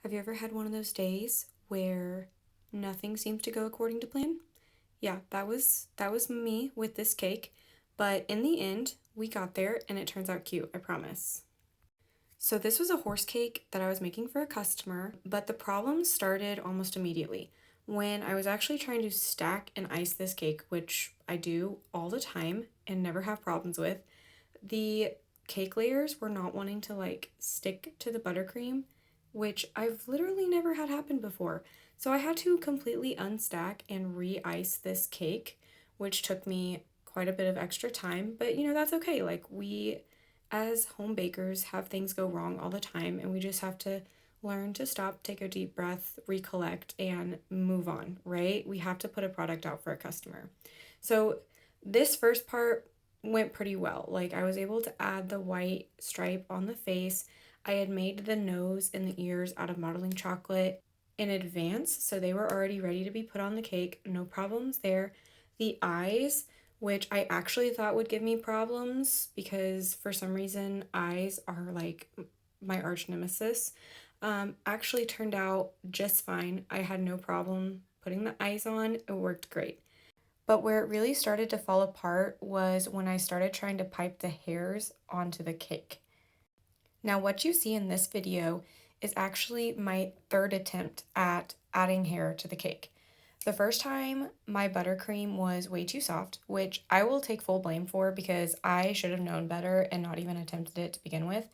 Have you ever had one of those days where nothing seems to go according to plan? Yeah, that was me with this cake, but in the end, we got there and it turns out cute, I promise. So this was a horse cake that I was making for a customer, but the problem started almost immediately when I was actually trying to stack and ice this cake, which I do all the time and never have problems with. The cake layers were not wanting to stick to the buttercream, which I've literally never had happen before. So I had to completely unstack and re-ice this cake, which took me quite a bit of extra time, but that's okay. Like, we as home bakers have things go wrong all the time, and we just have to learn to stop, take a deep breath, recollect, and move on, right? We have to put a product out for a customer. So this first part went pretty well. Like, I was able to add the white stripe on the face. I had made the nose and the ears out of modeling chocolate in advance, so they were already ready to be put on the cake. No problems there. The eyes, which I actually thought would give me problems because for some reason eyes are like my arch nemesis, actually turned out just fine. I had no problem putting the eyes on. It worked great. But where it really started to fall apart was when I started trying to pipe the hairs onto the cake. Now, what you see in this video is actually my third attempt at adding hair to the cake. The first time, my buttercream was way too soft, which I will take full blame for because I should have known better and not even attempted it to begin with.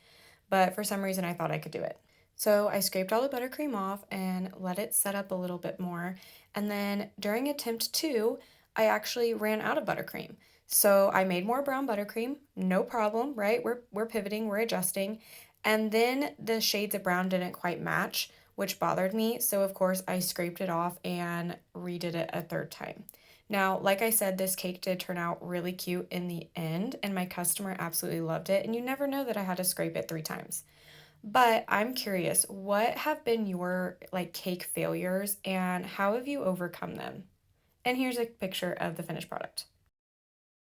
But for some reason, I thought I could do it. So I scraped all the buttercream off and let it set up a little bit more. And then during attempt two, I actually ran out of buttercream. So I made more brown buttercream, no problem, right? We're pivoting, we're adjusting. And then the shades of brown didn't quite match, which bothered me. So of course I scraped it off and redid it a third time. Now, like I said, this cake did turn out really cute in the end, and my customer absolutely loved it. And you never know that I had to scrape it 3 times. But I'm curious, what have been your cake failures and how have you overcome them? And here's a picture of the finished product.